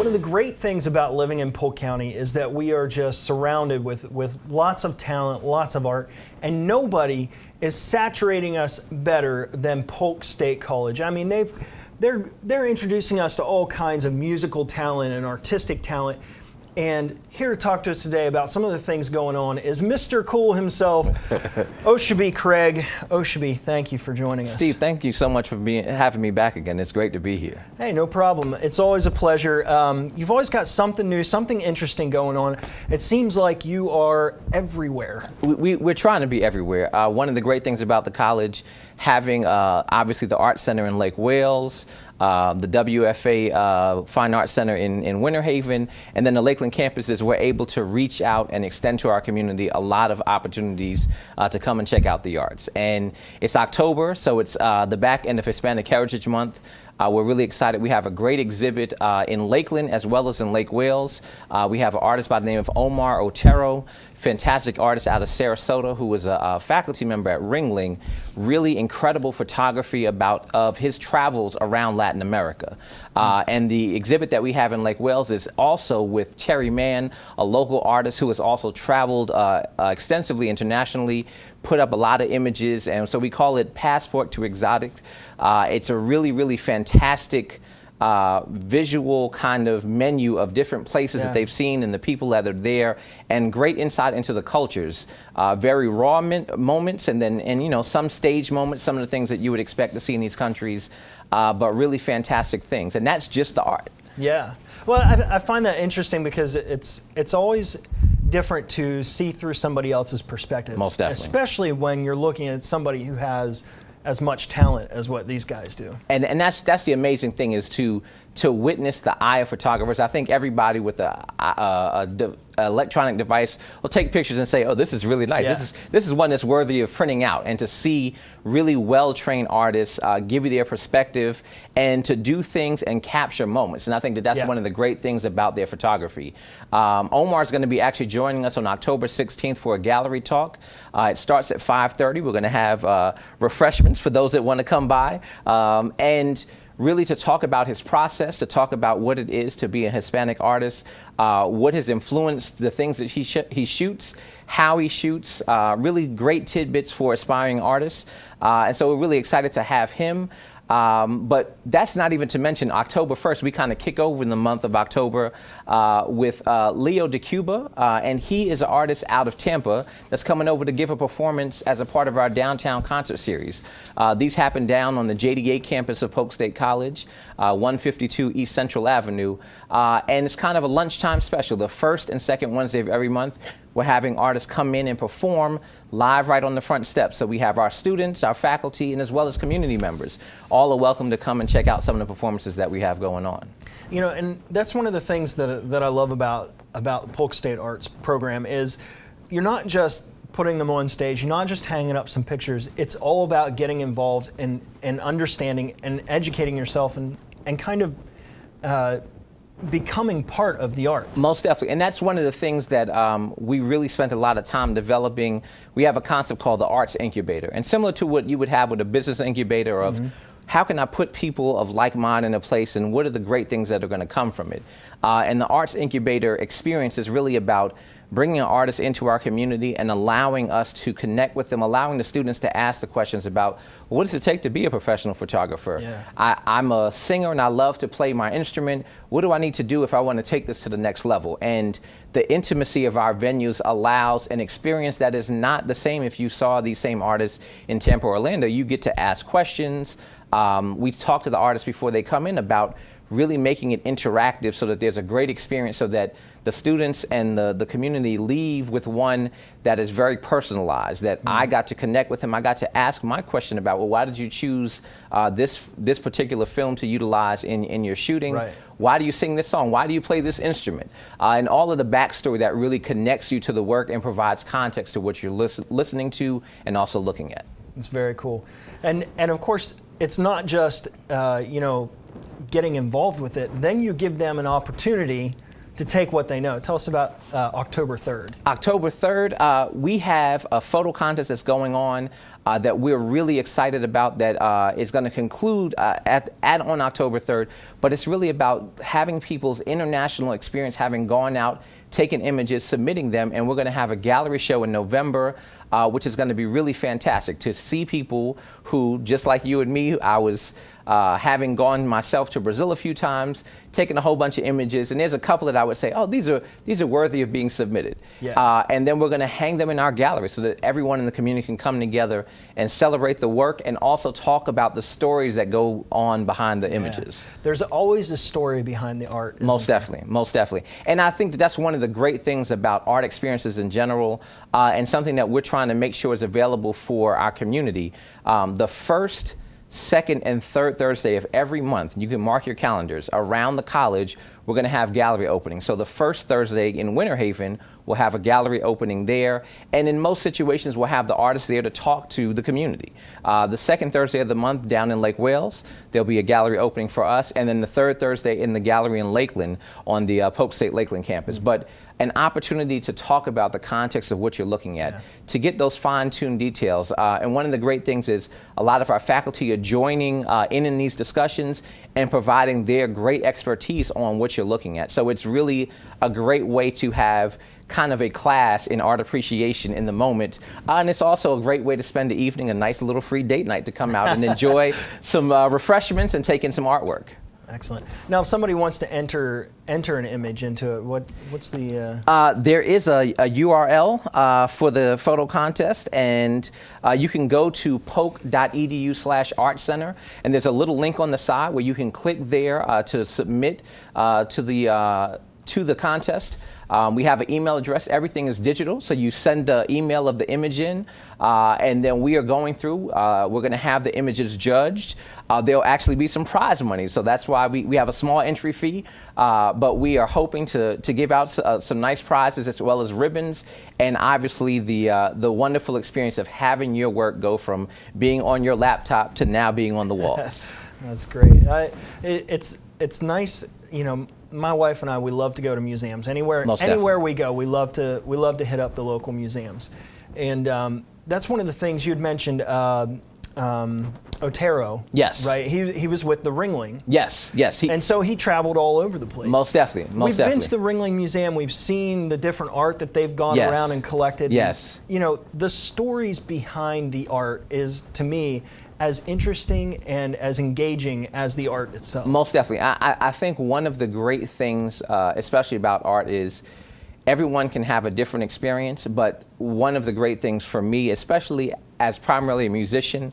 One of the great things about living in Polk County is that we are just surrounded with lots of talent, lots of art, and nobody is saturating us better than Polk State College. I mean, they're introducing us to all kinds of musical talent and artistic talent. And here to talk to us today about some of the things going on is Mr. Cool himself, Oshabi Craig. Oshabi, thank you for joining us. Steve, thank you so much for having me back again. It's great to be here. Hey, no problem. It's always a pleasure. You've always got something new, something interesting going on. It seems like you are everywhere. We're trying to be everywhere. One of the great things about the college, having obviously the Art Center in Lake Wales, the WFA Fine Arts Center in Winter Haven, and then the Lakeland campuses, we're able to reach out and extend to our community a lot of opportunities to come and check out the arts. And it's October, so it's the back end of Hispanic Heritage Month. We're really excited. We have a great exhibit in Lakeland as well as in Lake Wales. We have an artist by the name of Omar Otero, fantastic artist out of Sarasota who was a faculty member at Ringling. Really incredible photography of his travels around Latin America. And the exhibit that we have in Lake Wales is also with Cherry Mann, a local artist who has also traveled extensively internationally, put up a lot of images, and so we call it Passport to Exotic. It's a really, really fantastic visual kind of menu of different places that they've seen and the people that are there, and great insight into the cultures. Very raw moments, and you know, some stage moments, some of the things that you would expect to see in these countries, but really fantastic things, and that's just the art. Yeah, well, I find that interesting because it's always different to see through somebody else's perspective. Most definitely. Especially when you're looking at somebody who has as much talent as what these guys do. And that's the amazing thing, is to witness the eye of photographers. I think everybody with a electronic device will take pictures and say, oh, this is really nice. Yeah. This is one that's worthy of printing out. And to see really well-trained artists give you their perspective and to do things and capture moments. And I think that's one of the great things about their photography. Omar's going to be actually joining us on October 16th for a gallery talk. It starts at 5:30. We're going to have refreshments for those that want to come by. And really to talk about his process, to talk about what it is to be a Hispanic artist, what has influenced the things that he shoots, how he shoots, really great tidbits for aspiring artists. And so we're really excited to have him. But that's not even to mention October 1st, we kind of kick over in the month of October with Leo DeCuba, and he is an artist out of Tampa that's coming over to give a performance as a part of our downtown concert series. These happen down on the JDA campus of Polk State College, 152 East Central Avenue, and it's kind of a lunchtime special, the first and second Wednesday of every month. We're having artists come in and perform live right on the front steps. So we have our students, our faculty, and as well as community members. All are welcome to come and check out some of the performances that we have going on. You know, and that's one of the things that I love about the Polk State Arts program is you're not just putting them on stage, you're not just hanging up some pictures. It's all about getting involved and understanding and educating yourself and kind of becoming part of the art. Most definitely, and that's one of the things that we really spent a lot of time developing. We have a concept called the Arts Incubator, and similar to what you would have with a business incubator of how can I put people of like mind in a place, and what are the great things that are going to come from it. And the Arts Incubator experience is really about bringing an artist into our community and allowing us to connect with them, allowing the students to ask the questions about, well, what does it take to be a professional photographer? Yeah. I'm a singer and I love to play my instrument. What do I need to do if I want to take this to the next level? And the intimacy of our venues allows an experience that is not the same if you saw these same artists in Tampa or Orlando. You get to ask questions. We talk to the artists before they come in about really making it interactive so that there's a great experience, so that the students and the community leave with one that is very personalized, that I got to connect with him. I got to ask my question about, well, why did you choose this particular film to utilize in your shooting? Right. Why do you sing this song? Why do you play this instrument? And all of the backstory that really connects you to the work and provides context to what you're listening to and also looking at. It's very cool. And of course, it's not just, you know, getting involved with it. Then you give them an opportunity to take what they know. Tell us about October 3rd. October 3rd, we have a photo contest that's going on that we're really excited about that is going to conclude on October 3rd. But it's really about having people's international experience, having gone out, taken images, submitting them, and we're going to have a gallery show in November, which is going to be really fantastic to see people who, just like you and me, I was having gone myself to Brazil a few times, taken a whole bunch of images, and there's a couple that I would say, oh, these are worthy of being submitted. Yeah. And then we're going to hang them in our gallery so that everyone in the community can come together and celebrate the work and also talk about the stories that go on behind the images. There's always a story behind the art. Most definitely, most definitely. And I think that that's one of the great things about art experiences in general, and something that we're trying to make sure is available for our community. The first, second, and third Thursday of every month, you can mark your calendars, around the college, we're going to have gallery openings. So the first Thursday in Winter Haven, we'll have a gallery opening there. And in most situations, we'll have the artists there to talk to the community. The second Thursday of the month down in Lake Wales, there'll be a gallery opening for us. And then the third Thursday in the gallery in Lakeland on the Polk State Lakeland campus. But an opportunity to talk about the context of what you're looking at, to get those fine-tuned details. And one of the great things is a lot of our faculty are joining in these discussions and providing their great expertise on what you're looking at. So it's really a great way to have kind of a class in art appreciation in the moment. And it's also a great way to spend the evening, a nice little free date night to come out and enjoy some refreshments and take in some artwork. Excellent. Now, if somebody wants to enter an image into it, what's the? There is a URL for the photo contest, and you can go to polk.edu/artcenter, and there's a little link on the side where you can click there to submit to the contest. We have an email address. Everything is digital, so you send the email of the image in, and then we are going through. We're going to have the images judged. There'll actually be some prize money, so that's why we have a small entry fee, but we are hoping to give out some nice prizes as well as ribbons, and obviously the wonderful experience of having your work go from being on your laptop to now being on the wall. Yes, that's great. It's nice, you know. My wife and I, we love to go to museums. Anywhere we go, we love to hit up the local museums, and that's one of the things you'd mentioned. Otero. Yes. Right. He was with the Ringling. Yes. And so he traveled all over the place. Most definitely. We've been to the Ringling Museum. We've seen the different art that they've gone around and collected. Yes. And, you know, the stories behind the art is, to me, as interesting and as engaging as the art itself. Most definitely. I think one of the great things, especially about art, is everyone can have a different experience, but one of the great things for me, especially as primarily a musician,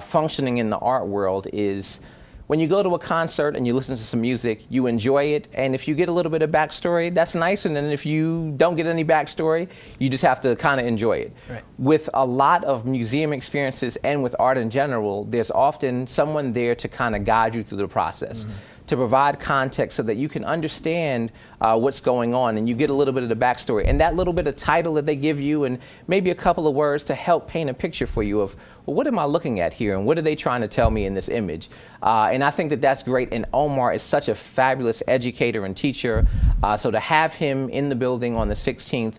functioning in the art world, is when you go to a concert and you listen to some music, you enjoy it, and if you get a little bit of backstory, that's nice, and then if you don't get any backstory, you just have to kind of enjoy it. Right. With a lot of museum experiences and with art in general, there's often someone there to kind of guide you through the process. Mm-hmm. To provide context so that you can understand what's going on and you get a little bit of the backstory and that little bit of title that they give you and maybe a couple of words to help paint a picture for you of, well, what am I looking at here and what are they trying to tell me in this image? And I think that that's great, and Omar is such a fabulous educator and teacher, so to have him in the building on the 16th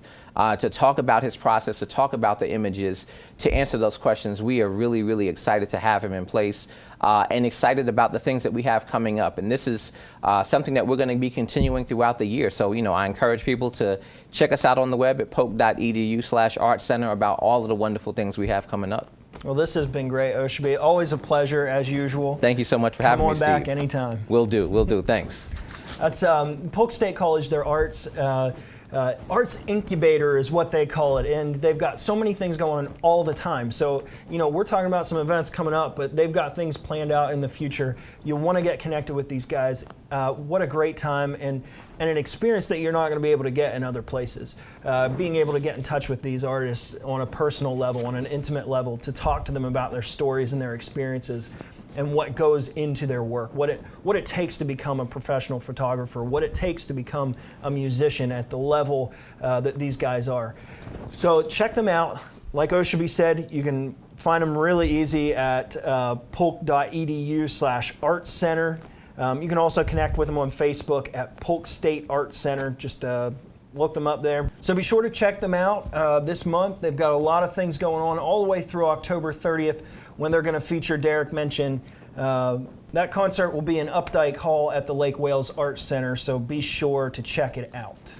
to talk about his process, to talk about the images, to answer those questions, we are really, really excited to have him in place and excited about the things that we have coming up. And this is something that we're going to be continuing throughout the year. So, you know, I encourage people to check us out on the web at polk.edu/artcenter about all of the wonderful things we have coming up. Well, this has been great, Oshabi. Always a pleasure, as usual. Thank you so much for having me, Steve. Come on back anytime. Will do. Thanks. That's Polk State College, their arts incubator is what they call it, and they've got so many things going on all the time. So, you know, we're talking about some events coming up, but they've got things planned out in the future. You'll want to get connected with these guys. What a great time and an experience that you're not going to be able to get in other places. Being able to get in touch with these artists on a personal level, on an intimate level, to talk to them about their stories and their experiences and what goes into their work, what it takes to become a professional photographer, what it takes to become a musician at the level that these guys are. So check them out. Like Oshabi said, you can find them really easy at polk.edu/artcenter. You can also connect with them on Facebook at Polk State Art Center. Just look them up there. So be sure to check them out this month. They've got a lot of things going on all the way through October 30th when they're going to feature Derek mentioned. That concert will be in Updike Hall at the Lake Wales Arts Center, so be sure to check it out.